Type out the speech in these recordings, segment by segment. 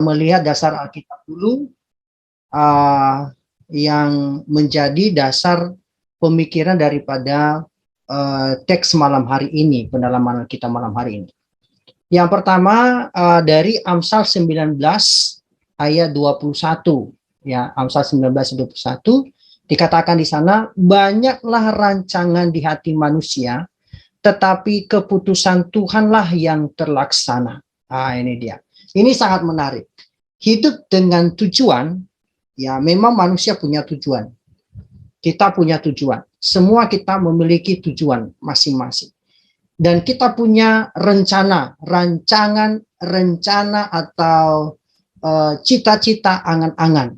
melihat dasar Alkitab dulu yang menjadi dasar pemikiran daripada teks malam hari ini, pendalaman kita malam hari ini. Yang pertama dari Amsal 19 ayat 21, ya, Amsal 19:21 dikatakan di sana, banyaklah rancangan di hati manusia, tetapi keputusan Tuhanlah yang terlaksana. Ini dia. Ini sangat menarik. Hidup dengan tujuan, ya, memang manusia punya tujuan. Kita punya tujuan. Semua kita memiliki tujuan masing-masing. Dan kita punya rencana, rencana atau cita-cita, angan-angan.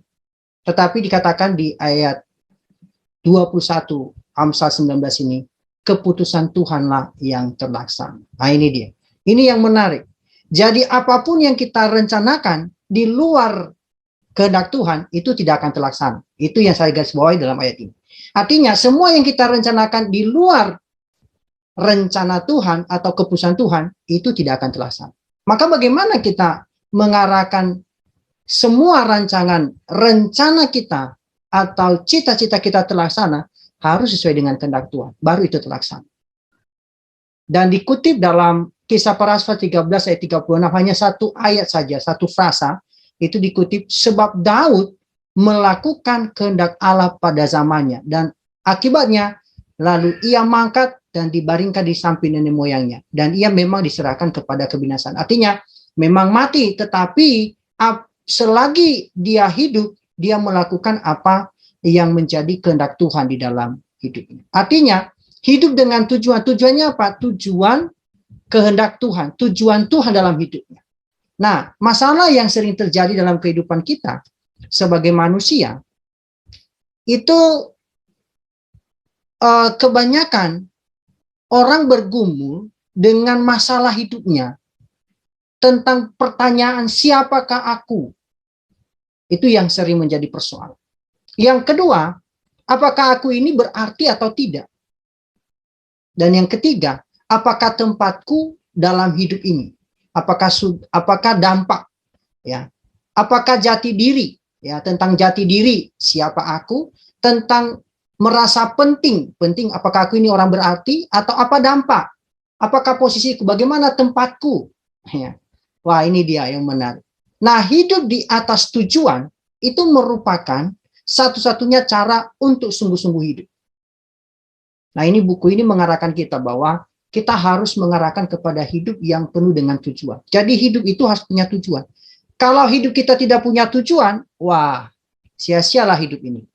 Tetapi dikatakan di ayat 21 Amsal 19 ini, keputusan Tuhanlah yang terlaksana. Nah, ini dia. Ini yang menarik. Jadi apapun yang kita rencanakan di luar kehendak Tuhan, itu tidak akan terlaksana. Itu yang saya garis bawahi dalam ayat ini. Artinya semua yang kita rencanakan di luar rencana Tuhan atau keputusan Tuhan, itu tidak akan terlaksana. Maka bagaimana kita mengarahkan semua rencana kita atau cita-cita kita terlaksana, harus sesuai dengan kehendak Tuhan, baru itu terlaksana. Dan dikutip dalam Kisah Para Rasul 13 ayat 36, hanya satu ayat saja, satu frasa, itu dikutip, sebab Daud melakukan kehendak Allah pada zamannya, dan akibatnya lalu ia mangkat dan dibaringkan di samping nenek moyangnya, dan ia memang diserahkan kepada kebinasaan. Artinya memang mati, tetapi selagi dia hidup, dia melakukan apa yang menjadi kehendak Tuhan di dalam hidupnya. Artinya hidup dengan tujuan. Tujuannya apa? Tujuan kehendak Tuhan, tujuan Tuhan dalam hidupnya. Nah, masalah yang sering terjadi dalam kehidupan kita sebagai manusia, itu kebanyakan orang bergumul dengan masalah hidupnya, tentang pertanyaan siapakah aku? Itu yang sering menjadi persoalan. Yang kedua, apakah aku ini berarti atau tidak? Dan yang ketiga, apakah tempatku dalam hidup ini? Apakah dampak? Ya, apakah jati diri? Ya, tentang jati diri, siapa aku? Tentang merasa penting. Apakah aku ini orang berarti? Atau apa dampak? Apakah posisiku? Bagaimana tempatku? Ya. Wah, ini dia yang menarik. Nah, hidup di atas tujuan itu merupakan satu-satunya cara untuk sungguh-sungguh hidup. Nah, ini buku ini mengarahkan kita bahwa kita harus mengarahkan kepada hidup yang penuh dengan tujuan. Jadi hidup itu harus punya tujuan. Kalau hidup kita tidak punya tujuan, wah, sia-sialah hidup ini.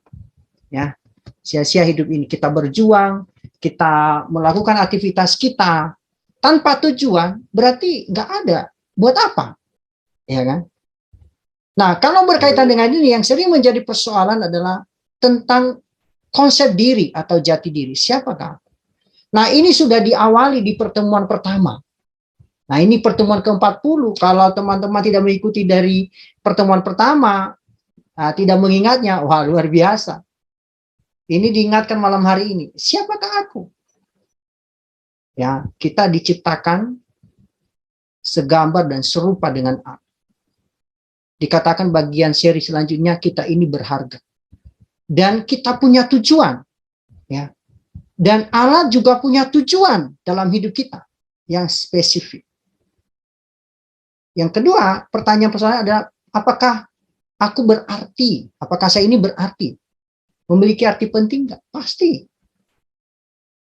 Ya, sia-sia hidup ini. Kita berjuang, kita melakukan aktivitas kita tanpa tujuan, berarti nggak ada. Buat apa? Ya kan? Nah, kalau berkaitan dengan ini, yang sering menjadi persoalan adalah tentang konsep diri atau jati diri. Siapakah? Nah, ini sudah diawali di pertemuan pertama. Nah, ini pertemuan ke-40. Kalau teman-teman tidak mengikuti dari pertemuan pertama, tidak mengingatnya, wah, luar biasa. Ini diingatkan malam hari ini. Siapakah aku? Ya, kita diciptakan segambar dan serupa dengan Allah. Dikatakan bagian seri selanjutnya, kita ini berharga. Dan kita punya tujuan. Ya. Dan Allah juga punya tujuan dalam hidup kita yang spesifik. Yang kedua, pertanyaan adalah, apakah aku berarti? Apakah saya ini berarti? Memiliki arti penting nggak? Pasti.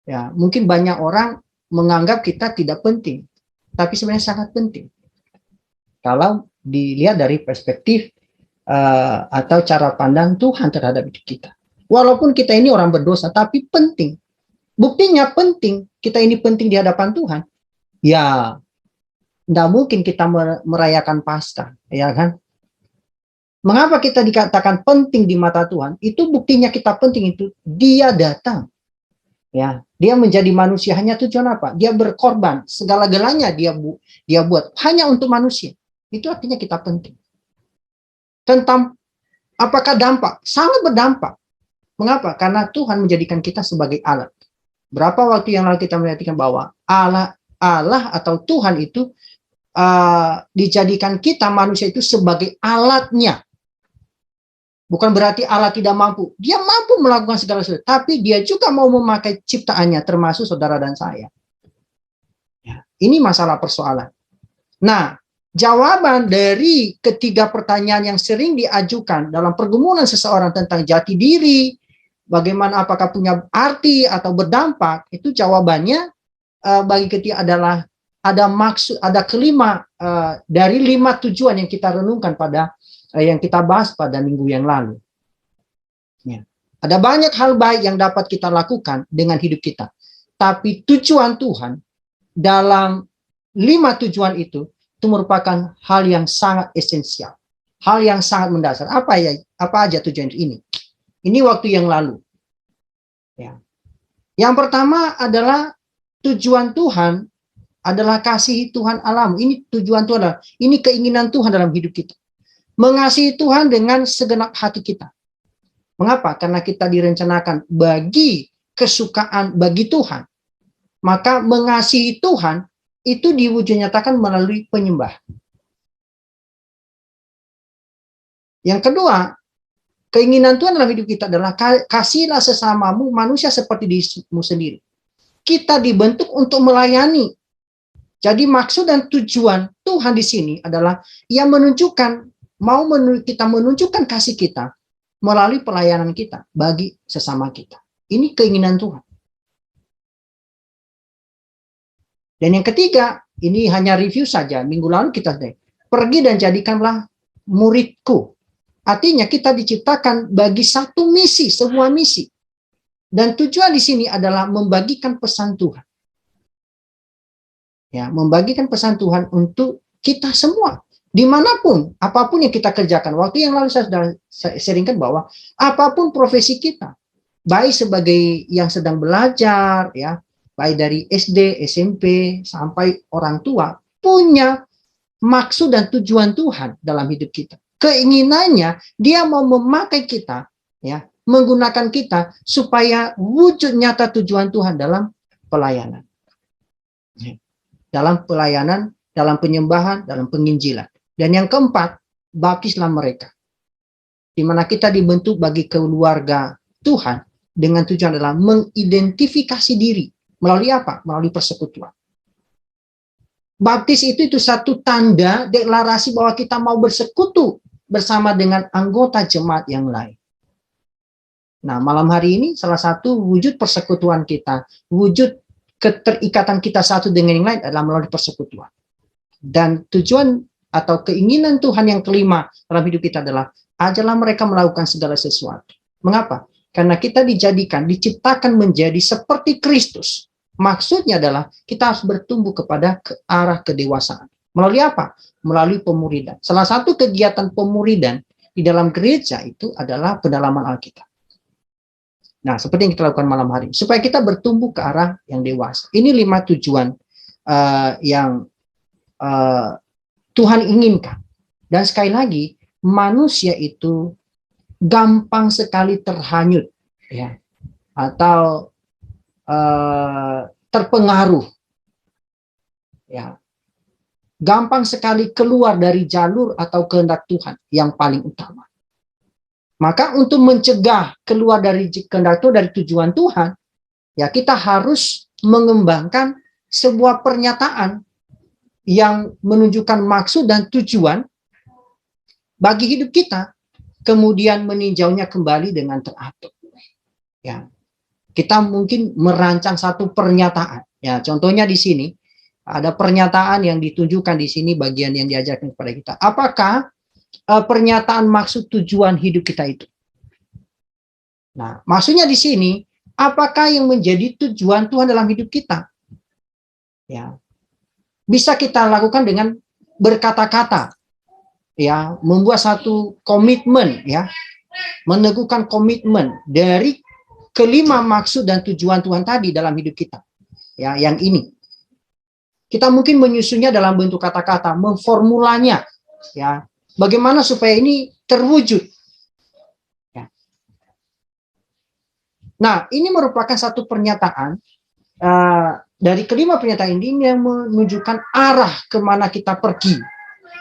Ya, mungkin banyak orang menganggap kita tidak penting. Tapi sebenarnya sangat penting. Kalau dilihat dari perspektif atau cara pandang Tuhan terhadap hidup kita. Walaupun kita ini orang berdosa, tapi penting. Buktinya penting. Kita ini penting di hadapan Tuhan. Ya, tidak mungkin kita merayakan Paskah, ya kan? Mengapa kita dikatakan penting di mata Tuhan? Itu buktinya kita penting itu. Dia datang. Ya, dia menjadi manusia hanya tujuan apa? Dia berkorban, segala-galanya dia buat hanya untuk manusia. Itu artinya kita penting. Tentang apakah dampak? Sangat berdampak. Mengapa? Karena Tuhan menjadikan kita sebagai alat. Berapa waktu yang lalu kita melihatkan bahwa Allah atau Tuhan itu dijadikan kita manusia itu sebagai alatnya. Bukan berarti Allah tidak mampu. Dia mampu melakukan segala sesuatu. Tapi dia juga mau memakai ciptaannya, termasuk saudara dan saya. Ya, ini masalah persoalan. Nah, jawaban dari ketiga pertanyaan yang sering diajukan dalam pergumulan seseorang tentang jati diri, bagaimana apakah punya arti atau berdampak, itu jawabannya bagi ketiga adalah ada maksud, ada kelima dari 5 tujuan yang kita renungkan pada yang kita bahas pada minggu yang lalu. Ya. Ada banyak hal baik yang dapat kita lakukan dengan hidup kita. Tapi tujuan Tuhan dalam 5 tujuan itu merupakan hal yang sangat esensial. Hal yang sangat mendasar. Apa aja tujuan ini? Ini waktu yang lalu. Ya. Yang pertama adalah tujuan Tuhan adalah kasih Tuhan alam. Ini tujuan Tuhan. Ini keinginan Tuhan dalam hidup kita. Mengasihi Tuhan dengan segenap hati kita. Mengapa? Karena kita direncanakan bagi kesukaan bagi Tuhan. Maka mengasihi Tuhan itu diwujud nyatakan melalui penyembah. Yang kedua, keinginan Tuhan dalam hidup kita adalah kasihlah sesamamu manusia seperti dirimu sendiri. Kita dibentuk untuk melayani. Jadi maksud dan tujuan Tuhan di sini adalah Ia menunjukkan kita menunjukkan kasih kita melalui pelayanan kita bagi sesama kita. Ini keinginan Tuhan. Dan yang ketiga, ini hanya review saja. Minggu lalu kita pergi dan jadikanlah muridku. Artinya kita diciptakan bagi satu misi, sebuah misi. Dan tujuan di sini adalah membagikan pesan Tuhan. Ya, membagikan pesan Tuhan untuk kita semua. Dimanapun, apapun yang kita kerjakan. Waktu yang lalu saya sudah seringkan bahwa apapun profesi kita, baik sebagai yang sedang belajar, ya, baik dari SD, SMP, sampai orang tua, punya maksud dan tujuan Tuhan dalam hidup kita. Keinginannya, dia mau memakai kita, ya, menggunakan kita, supaya wujud nyata tujuan Tuhan dalam pelayanan. Dalam pelayanan, dalam penyembahan, dalam penginjilan. Dan yang keempat, baptislah mereka. Di mana kita dibentuk bagi keluarga Tuhan dengan tujuan adalah mengidentifikasi diri. Melalui apa? Melalui persekutuan. Baptis itu satu tanda deklarasi bahwa kita mau bersekutu bersama dengan anggota jemaat yang lain. Nah, malam hari ini salah satu wujud persekutuan kita, wujud keterikatan kita satu dengan yang lain adalah melalui persekutuan. Dan tujuan atau keinginan Tuhan yang kelima dalam hidup kita adalah ajarlah mereka melakukan segala sesuatu. Mengapa? Karena kita diciptakan menjadi seperti Kristus. Maksudnya adalah kita harus bertumbuh kepada ke arah kedewasaan. Melalui apa? Melalui pemuridan. Salah satu kegiatan pemuridan di dalam gereja itu adalah pendalaman Alkitab. Nah, seperti yang kita lakukan malam hari, supaya kita bertumbuh ke arah yang dewasa. Ini 5 tujuan yang Tuhan inginkan. Dan sekali lagi, manusia itu gampang sekali terhanyut, ya, atau terpengaruh, ya, gampang sekali keluar dari jalur atau kehendak Tuhan yang paling utama. Maka untuk mencegah keluar dari kehendak Tuhan, dari tujuan Tuhan, ya kita harus mengembangkan sebuah pernyataan yang menunjukkan maksud dan tujuan bagi hidup kita, kemudian meninjaunya kembali dengan teratur. Ya, kita mungkin merancang satu pernyataan. Ya, contohnya di sini ada pernyataan yang ditunjukkan di sini bagian yang diajarkan kepada kita. Apakah pernyataan maksud tujuan hidup kita itu? Nah, maksudnya di sini, apakah yang menjadi tujuan Tuhan dalam hidup kita? Ya. Bisa kita lakukan dengan berkata-kata, ya, membuat satu komitmen, ya, meneguhkan komitmen dari kelima maksud dan tujuan Tuhan tadi dalam hidup kita, ya, yang ini. Kita mungkin menyusunnya dalam bentuk kata-kata, memformulanya, ya, bagaimana supaya ini terwujud. Ya. Nah, ini merupakan satu pernyataan dari kelima pernyataan ini yang menunjukkan arah kemana kita pergi,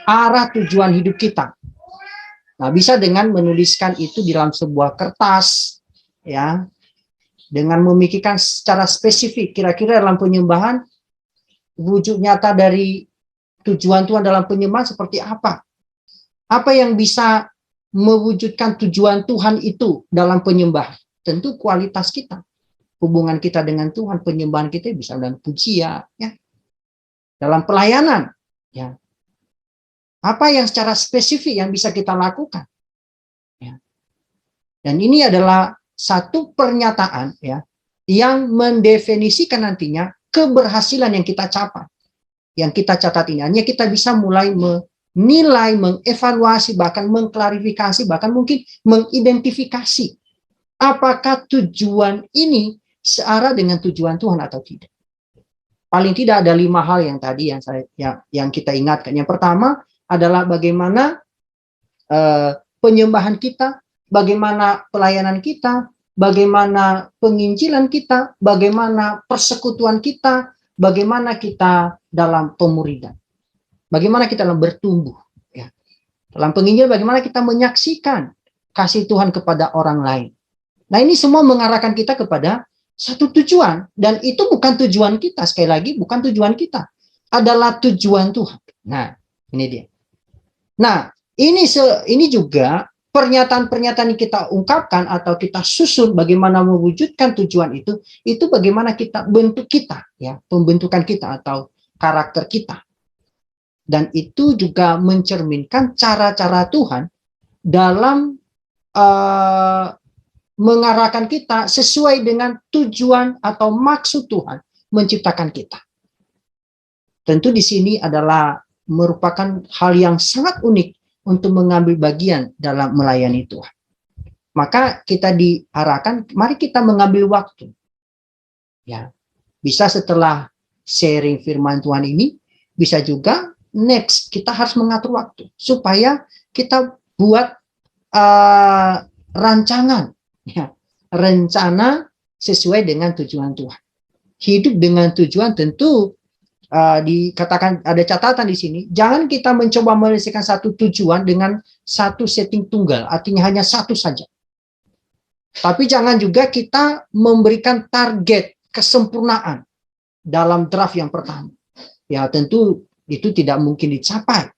arah tujuan hidup kita. Nah, bisa dengan menuliskan itu di dalam sebuah kertas, ya, dengan memikirkan secara spesifik, kira-kira dalam penyembahan, wujud nyata dari tujuan Tuhan dalam penyembahan seperti apa? Apa yang bisa mewujudkan tujuan Tuhan itu dalam penyembahan? Tentu kualitas kita, hubungan kita dengan Tuhan, penyembahan kita bisa dalam pujian, ya, dalam pelayanan, ya. Apa yang secara spesifik yang bisa kita lakukan? Ya. Dan ini adalah satu pernyataan, ya, yang mendefinisikan nantinya keberhasilan yang kita capai, yang kita catat ini. Hanya kita bisa mulai menilai, mengevaluasi, bahkan mengklarifikasi, bahkan mungkin mengidentifikasi apakah tujuan ini searah dengan tujuan Tuhan atau tidak. Paling tidak ada 5 hal yang tadi yang kita ingatkan. Yang pertama adalah bagaimana penyembahan kita, bagaimana pelayanan kita, bagaimana penginjilan kita, bagaimana persekutuan kita, bagaimana kita dalam pemuridan, bagaimana kita dalam bertumbuh, ya. Dalam penginjilan bagaimana kita menyaksikan kasih Tuhan kepada orang lain. Nah, ini semua mengarahkan kita kepada satu tujuan, dan itu bukan tujuan kita, sekali lagi bukan tujuan kita, adalah tujuan Tuhan. Nah, ini dia. Nah, ini juga pernyataan-pernyataan yang kita ungkapkan atau kita susun bagaimana mewujudkan tujuan itu bagaimana kita bentuk kita, ya, pembentukan kita atau karakter kita. Dan itu juga mencerminkan cara-cara Tuhan dalam mengarahkan kita sesuai dengan tujuan atau maksud Tuhan menciptakan kita. Tentu di sini adalah merupakan hal yang sangat unik untuk mengambil bagian dalam melayani Tuhan. Maka kita diarahkan, mari kita mengambil waktu. Ya, bisa setelah sharing firman Tuhan ini, bisa juga next kita harus mengatur waktu supaya kita buat rancangan, ya, rencana sesuai dengan tujuan Tuhan. Hidup dengan tujuan tentu dikatakan ada catatan di sini, jangan kita mencoba menyelesaikan satu tujuan dengan satu setting tunggal, artinya hanya satu saja. Tapi jangan juga kita memberikan target kesempurnaan dalam draft yang pertama. Ya, tentu itu tidak mungkin dicapai.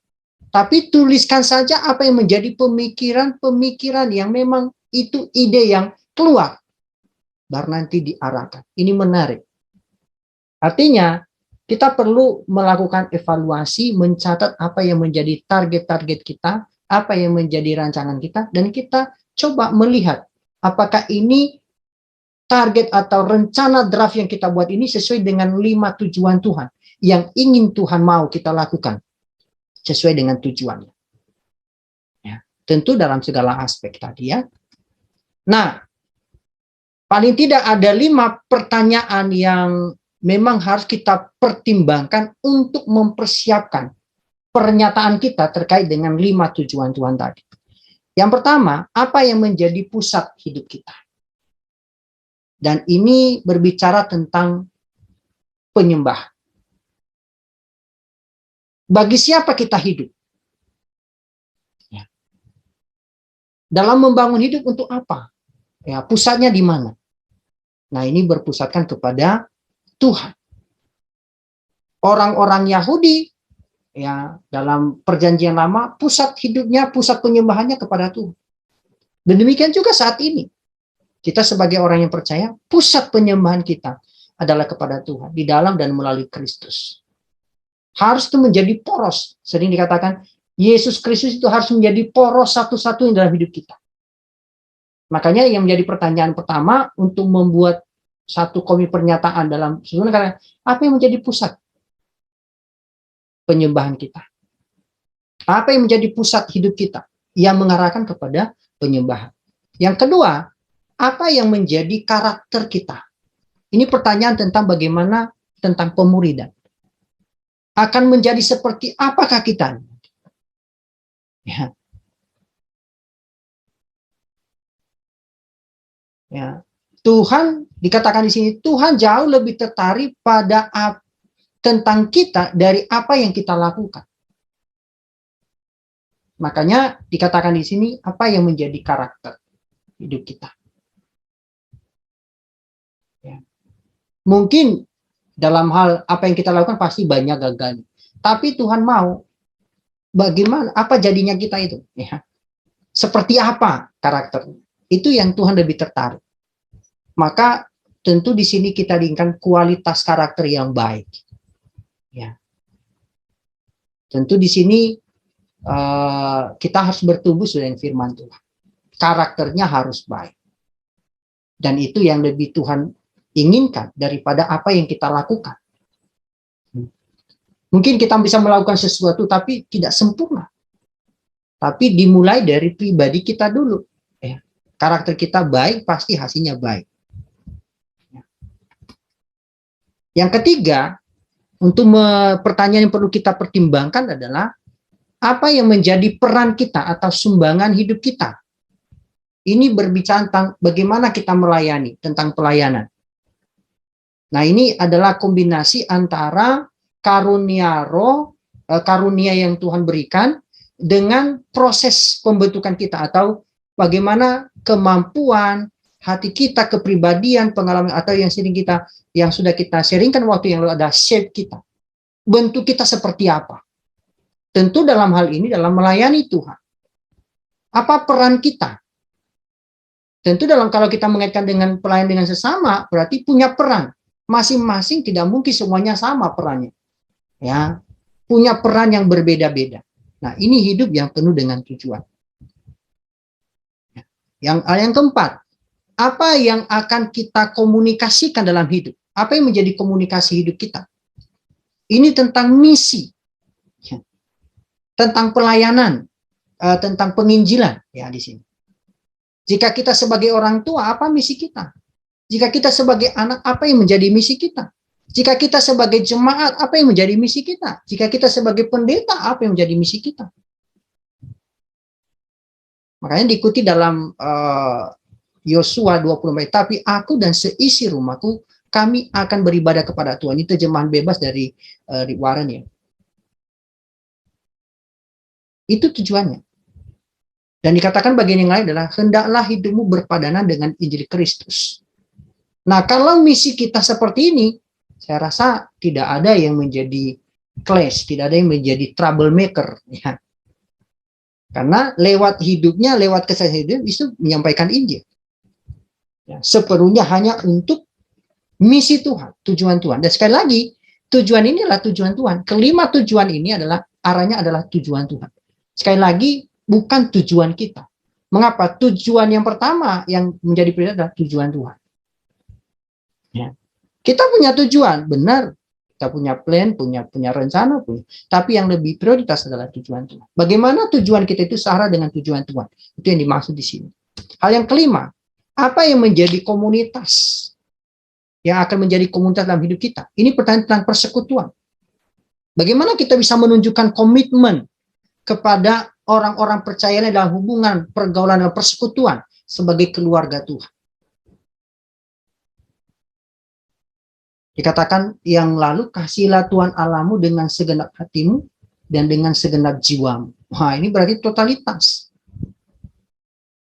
Tapi tuliskan saja apa yang menjadi pemikiran-pemikiran yang memang itu ide yang keluar, baru nanti diarahkan. Ini menarik. Artinya kita perlu melakukan evaluasi, mencatat apa yang menjadi target-target kita, apa yang menjadi rancangan kita, dan kita coba melihat apakah ini target atau rencana draft yang kita buat ini sesuai dengan 5 tujuan Tuhan yang ingin Tuhan mau kita lakukan sesuai dengan tujuannya. Ya, tentu dalam segala aspek tadi, ya. Nah, paling tidak ada 5 pertanyaan yang memang harus kita pertimbangkan untuk mempersiapkan pernyataan kita terkait dengan 5 tujuan Tuhan tadi. Yang pertama, apa yang menjadi pusat hidup kita? Dan ini berbicara tentang penyembahan. Bagi siapa kita hidup? Ya. Dalam membangun hidup untuk apa? Ya, pusatnya di mana? Nah, ini berpusatkan kepada Tuhan. Orang-orang Yahudi, ya, dalam perjanjian lama, pusat hidupnya, pusat penyembahannya kepada Tuhan. Dan demikian juga saat ini. Kita sebagai orang yang percaya, pusat penyembahan kita adalah kepada Tuhan, di dalam dan melalui Kristus. Harus itu menjadi poros. Sering dikatakan, Yesus Kristus itu harus menjadi poros satu-satunya dalam hidup kita. Makanya yang menjadi pertanyaan pertama untuk membuat satu komik pernyataan dalam sebenarnya, apa yang menjadi pusat penyembahan kita? Apa yang menjadi pusat hidup kita yang mengarahkan kepada penyembahan? Yang kedua, apa yang menjadi karakter kita? Ini pertanyaan tentang bagaimana tentang pemuridan. Akan menjadi seperti apakah kita? Ya. Ya. Tuhan, dikatakan di sini, Tuhan jauh lebih tertarik pada tentang kita dari apa yang kita lakukan. Makanya dikatakan di sini apa yang menjadi karakter hidup kita. Ya. Mungkin dalam hal apa yang kita lakukan pasti banyak gagal. Tapi Tuhan mau bagaimana, apa jadinya kita itu. Ya. Seperti apa karakter. Itu yang Tuhan lebih tertarik. Maka tentu di sini kita diinginkan kualitas karakter yang baik. Ya. Tentu di sini kita harus bertumbuh dengan firman Tuhan. Karakternya harus baik. Dan itu yang lebih Tuhan inginkan daripada apa yang kita lakukan. Mungkin kita bisa melakukan sesuatu tapi tidak sempurna. Tapi dimulai dari pribadi kita dulu. Ya. Karakter kita baik, pasti hasilnya baik. Yang ketiga, untuk pertanyaan yang perlu kita pertimbangkan adalah apa yang menjadi peran kita atau sumbangan hidup kita. Ini berbicara tentang bagaimana kita melayani, tentang pelayanan. Nah, ini adalah kombinasi antara karunia roh, karunia yang Tuhan berikan dengan proses pembentukan kita atau bagaimana kemampuan hati kita, kepribadian, pengalaman atau yang sering kita, yang sudah kita sharingkan waktu yang lalu ada shape kita. Bentuk kita seperti apa? Tentu dalam hal ini dalam melayani Tuhan. Apa peran kita? Tentu dalam kalau kita mengaitkan dengan pelayan dengan sesama, berarti punya peran. Masing-masing tidak mungkin semuanya sama perannya. Ya, punya peran yang berbeda-beda. Nah, ini hidup yang penuh dengan tujuan. Yang keempat, apa yang akan kita komunikasikan dalam hidup? Apa yang menjadi komunikasi hidup kita? Ini tentang misi, tentang pelayanan, tentang penginjilan ya di sini. Jika kita sebagai orang tua, apa misi kita? Jika kita sebagai anak, apa yang menjadi misi kita? Jika kita sebagai jemaat, apa yang menjadi misi kita? Jika kita sebagai pendeta, apa yang menjadi misi kita? Makanya diikuti dalam Yosua 24, tapi aku dan seisi rumahku, kami akan beribadah kepada Tuhan. Ini terjemahan bebas dari Rick Warren ya. Itu tujuannya. Dan dikatakan bagian yang lain adalah, hendaklah hidupmu berpadanan dengan Injil Kristus. Nah, kalau misi kita seperti ini, saya rasa tidak ada yang menjadi clash, tidak ada yang menjadi troublemaker. Ya. Karena lewat hidupnya, lewat keseharian hidup, itu menyampaikan Injil. Ya, sepenuhnya hanya untuk misi Tuhan, tujuan Tuhan. Dan sekali lagi, tujuan ini adalah tujuan Tuhan. Kelima tujuan ini adalah, arahnya adalah tujuan Tuhan. Sekali lagi, bukan tujuan kita. Mengapa? Tujuan yang pertama yang menjadi prioritas adalah tujuan Tuhan. Ya. Kita punya tujuan, benar. Kita punya plan, punya rencana, tapi yang lebih prioritas adalah tujuan Tuhan. Bagaimana tujuan kita itu searah dengan tujuan Tuhan? Itu yang dimaksud di sini. Hal yang kelima, apa yang menjadi komunitas yang akan menjadi komunitas dalam hidup kita? Ini pertanyaan tentang persekutuan. Bagaimana kita bisa menunjukkan komitmen kepada orang-orang percaya dalam hubungan, pergaulan, dan persekutuan sebagai keluarga Tuhan? Dikatakan yang lalu, kasihilah Tuhan Allahmu dengan segenap hatimu dan dengan segenap jiwamu. Wah, ini berarti totalitas.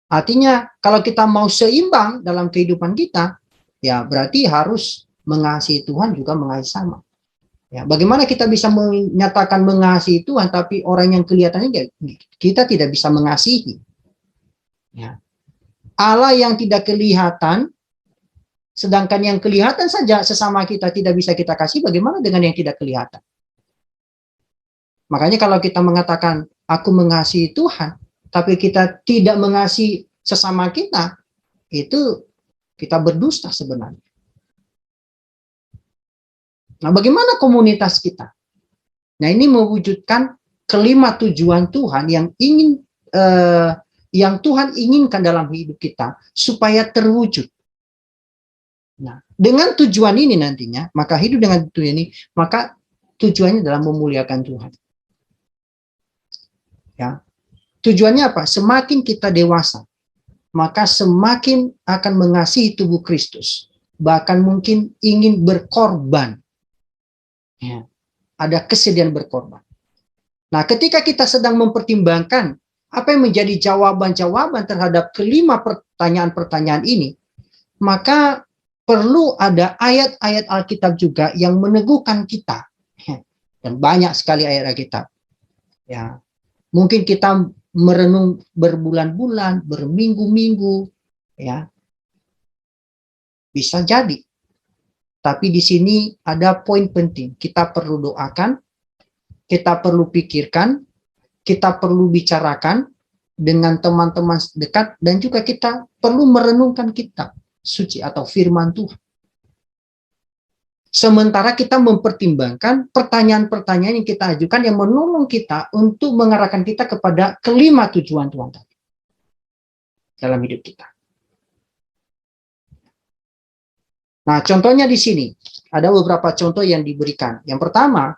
Artinya, kalau kita mau seimbang dalam kehidupan kita, ya berarti harus mengasihi Tuhan juga mengasihi sama. Ya, bagaimana kita bisa menyatakan mengasihi Tuhan, tapi orang yang kelihatannya kita tidak bisa mengasihi. Ya. Allah yang tidak kelihatan, sedangkan yang kelihatan saja sesama kita tidak bisa kita kasih, bagaimana dengan yang tidak kelihatan? Makanya kalau kita mengatakan, aku mengasihi Tuhan, tapi kita tidak mengasihi sesama kita, itu kita berdusta sebenarnya. Nah, bagaimana komunitas kita? Nah, ini mewujudkan kelima tujuan Tuhan yang Tuhan inginkan dalam hidup kita supaya terwujud. Nah, dengan tujuan ini nantinya, maka hidup dengan tujuan ini, maka tujuannya adalah memuliakan Tuhan. Ya. Tujuannya apa? Semakin kita dewasa, maka semakin akan mengasihi tubuh Kristus, bahkan mungkin ingin berkorban. Ya, ada kesediaan berkorban. Nah, ketika kita sedang mempertimbangkan apa yang menjadi jawaban-jawaban terhadap kelima pertanyaan-pertanyaan ini, maka perlu ada ayat-ayat Alkitab juga yang meneguhkan kita. Dan banyak sekali ayat Alkitab. Ya, mungkin kita merenung berbulan-bulan, berminggu-minggu, ya, bisa jadi. Tapi di sini ada poin penting. Kita perlu doakan, kita perlu pikirkan, kita perlu bicarakan dengan teman-teman dekat, dan juga kita perlu merenungkan kitab suci atau firman Tuhan. Sementara kita mempertimbangkan pertanyaan-pertanyaan yang kita ajukan yang menolong kita untuk mengarahkan kita kepada kelima tujuan Tuhan tadi dalam hidup kita. Nah, contohnya di sini ada beberapa contoh yang diberikan. Yang pertama,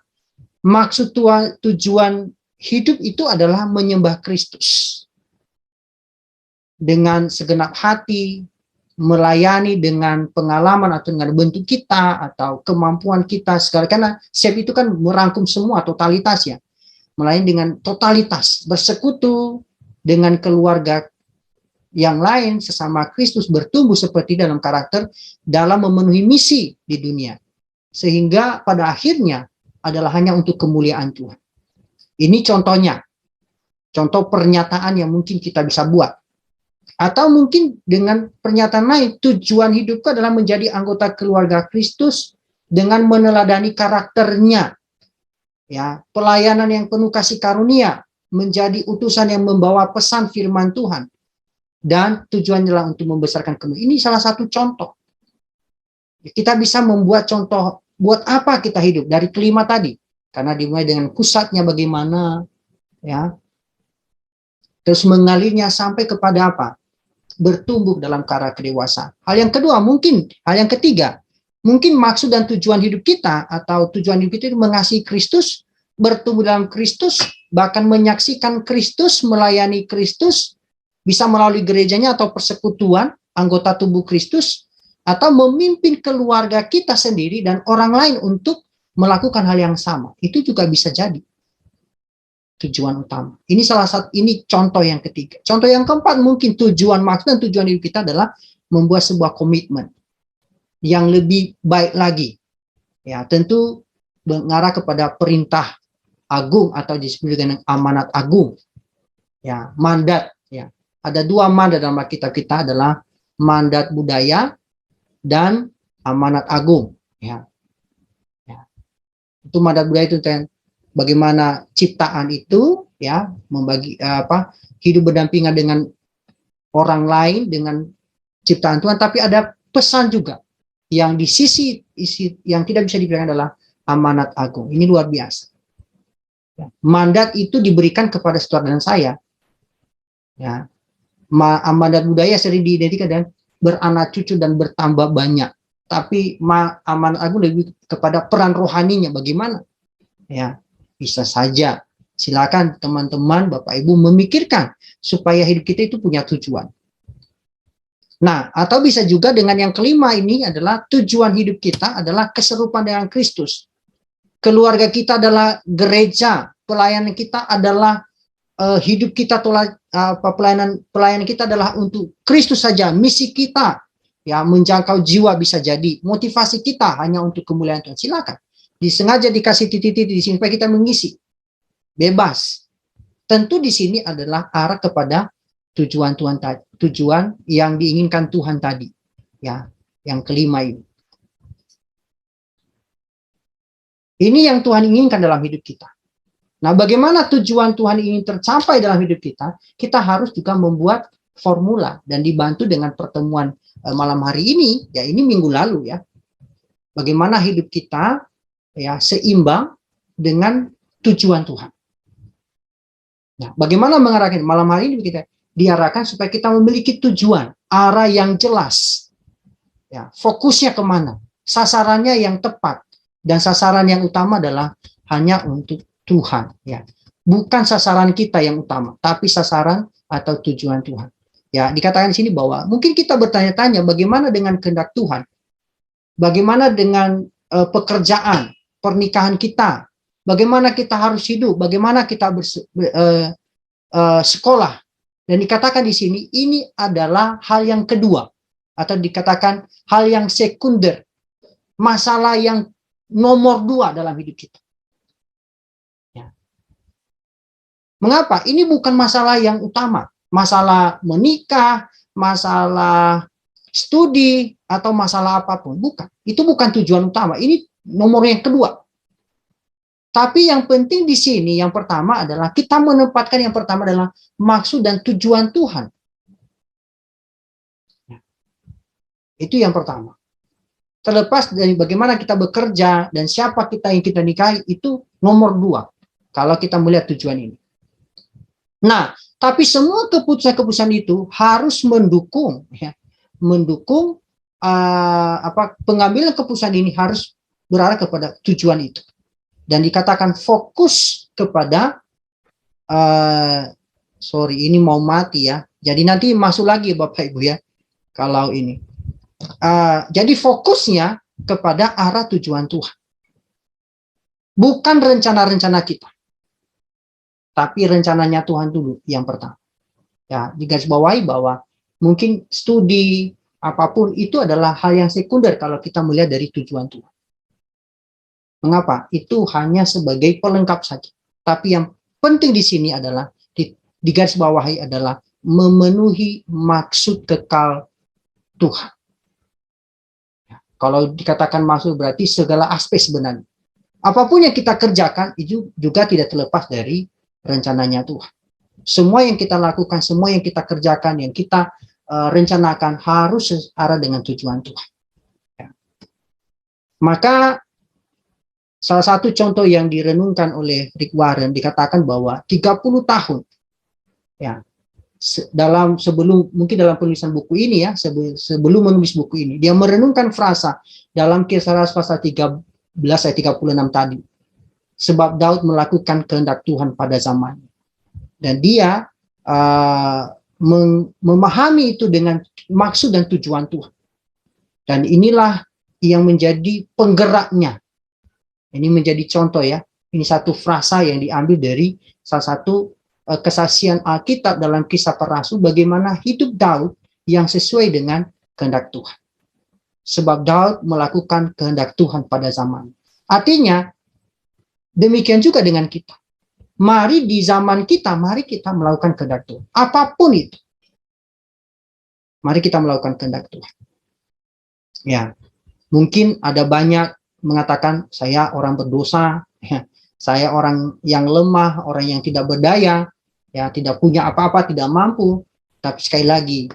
maksud tujuan hidup itu adalah menyembah Kristus dengan segenap hati, melayani dengan pengalaman atau dengan bentuk kita atau kemampuan kita segala, karena SEP itu kan merangkum semua totalitas ya, melayani dengan totalitas, bersekutu dengan keluarga yang lain sesama Kristus, bertumbuh seperti dalam karakter dalam memenuhi misi di dunia, sehingga pada akhirnya adalah hanya untuk kemuliaan Tuhan. Ini contohnya, contoh pernyataan yang mungkin kita bisa buat. Atau mungkin dengan pernyataan lain, tujuan hidupku adalah menjadi anggota keluarga Kristus dengan meneladani karakternya. Ya, pelayanan yang penuh kasih karunia, menjadi utusan yang membawa pesan firman Tuhan. Dan tujuannya adalah untuk membesarkan kemuliaan. Ini salah satu contoh. Kita bisa membuat contoh, buat apa kita hidup dari kelima tadi. Karena dimulai dengan pusatnya bagaimana, ya. Terus mengalirnya sampai kepada apa? Bertumbuh dalam karakter dewasa. Hal yang kedua, hal yang ketiga, mungkin maksud dan tujuan hidup kita atau tujuan hidup kita itu mengasihi Kristus, bertumbuh dalam Kristus, bahkan menyaksikan Kristus, melayani Kristus, bisa melalui gerejanya atau persekutuan anggota tubuh Kristus, atau memimpin keluarga kita sendiri dan orang lain untuk melakukan hal yang sama. Itu juga bisa jadi tujuan utama. Ini salah satu, ini contoh yang ketiga. Contoh yang keempat, mungkin tujuan maksud dan tujuan hidup kita adalah membuat sebuah komitmen yang lebih baik lagi. Ya, tentu mengarah kepada perintah agung atau disebut dengan amanat agung. Ya, mandat. Ya, ada dua mandat dalam Alkitab kita adalah mandat budaya dan amanat agung. Ya, ya. Itu mandat budaya itu bagaimana ciptaan itu ya membagi hidup berdampingan dengan orang lain dengan ciptaan Tuhan, tapi ada pesan juga yang di sisi yang tidak bisa dibilang adalah amanat agung. Ini luar biasa. Ya, mandat itu diberikan kepada saudara dan saya. Ya, amanat budaya sering diidentikan dengan beranak cucu dan bertambah banyak. Tapi amanat agung lebih kepada peran rohaninya bagaimana? Ya. Bisa saja, silakan teman-teman, Bapak Ibu memikirkan supaya hidup kita itu punya tujuan. Nah, atau bisa juga dengan yang kelima ini adalah tujuan hidup kita adalah keserupaan dengan Kristus. Keluarga kita adalah gereja, pelayanan kita adalah hidup kita, pelayanan kita adalah untuk Kristus saja, misi kita ya menjangkau jiwa bisa jadi, motivasi kita hanya untuk kemuliaan Tuhan. Silakan. Disengaja dikasih titik-titik di sini supaya kita mengisi. Bebas. Tentu di sini adalah arah kepada tujuan Tuhan tadi, tujuan yang diinginkan Tuhan tadi. Ya, yang kelima ini. Ini yang Tuhan inginkan dalam hidup kita. Nah, bagaimana tujuan Tuhan ingin tercapai dalam hidup kita? Kita harus juga membuat formula dan dibantu dengan pertemuan malam hari ini, ya ini minggu lalu ya. Bagaimana hidup kita ya seimbang dengan tujuan Tuhan. Nah, bagaimana mengarahkan malam hari ini kita diarahkan supaya kita memiliki tujuan, arah yang jelas. Ya, fokusnya kemana? Sasarannya yang tepat dan sasaran yang utama adalah hanya untuk Tuhan. Ya, bukan sasaran kita yang utama, tapi sasaran atau tujuan Tuhan. Ya, dikatakan di sini bahwa mungkin kita bertanya-tanya bagaimana dengan kehendak Tuhan? Bagaimana dengan pekerjaan, pernikahan kita? Bagaimana kita harus hidup? Bagaimana kita sekolah? Dan dikatakan di sini ini adalah hal yang kedua atau dikatakan hal yang sekunder, masalah yang nomor 2 dalam hidup kita. Ya. Mengapa? Ini bukan masalah yang utama. Masalah menikah, masalah studi, atau masalah apapun. Bukan. Itu bukan tujuan utama. Ini nomor yang kedua. Tapi yang penting di sini, yang pertama adalah kita menempatkan yang pertama adalah maksud dan tujuan Tuhan. Itu yang pertama. Terlepas dari bagaimana kita bekerja dan siapa kita yang kita nikahi, itu nomor 2. Kalau kita melihat tujuan ini. Nah, tapi semua keputusan-keputusan itu harus mendukung, ya, mendukung pengambilan keputusan ini harus berarah kepada tujuan itu. Dan dikatakan fokus kepada, ini mau mati ya. Jadi nanti masuk lagi Bapak Ibu ya, kalau ini. Jadi fokusnya kepada arah tujuan Tuhan. Bukan rencana-rencana kita. Tapi rencananya Tuhan dulu yang pertama. Ya, digarisbawahi bahwa mungkin studi apapun itu adalah hal yang sekunder kalau kita melihat dari tujuan Tuhan. Mengapa? Itu hanya sebagai pelengkap saja. Tapi yang penting di sini adalah digarisbawahi adalah memenuhi maksud kekal Tuhan. Ya, kalau dikatakan maksud berarti segala aspek sebenarnya. Apapun yang kita kerjakan itu juga tidak terlepas dari rencananya Tuhan. Semua yang kita lakukan, semua yang kita kerjakan, yang kita rencanakan harus searah dengan tujuan Tuhan. Ya. Maka salah satu contoh yang direnungkan oleh Rick Warren dikatakan bahwa 30 tahun ya mungkin dalam penulisan buku ini ya, sebelum menulis buku ini, dia merenungkan frasa dalam Kisah pasal 13 ayat 36 tadi. Sebab Daud melakukan kehendak Tuhan pada zamannya. Dan dia memahami itu dengan maksud dan tujuan Tuhan. Dan inilah yang menjadi penggeraknya. Ini menjadi contoh ya. Ini satu frasa yang diambil dari salah satu kesaksian Alkitab dalam Kisah Para Rasul bagaimana hidup Daud yang sesuai dengan kehendak Tuhan. Sebab Daud melakukan kehendak Tuhan pada zamannya. Artinya demikian juga dengan kita. Mari di zaman kita, mari kita melakukan kehendak Tuhan. Apapun itu. Mari kita melakukan kehendak Tuhan. Ya, mungkin ada banyak mengatakan saya orang berdosa, ya, saya orang yang lemah, orang yang tidak berdaya, ya tidak punya apa-apa, tidak mampu. Tapi sekali lagi,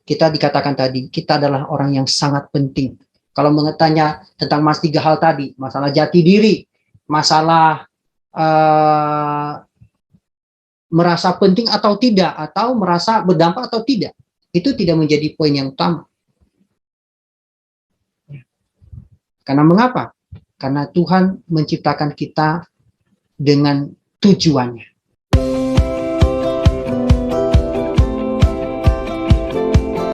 kita dikatakan tadi, kita adalah orang yang sangat penting. Kalau mengetanya tentang mas 3 hal tadi, masalah jati diri, masalah merasa penting atau tidak, atau merasa berdampak atau tidak, itu tidak menjadi poin yang utama. Karena mengapa? Karena Tuhan menciptakan kita dengan tujuannya.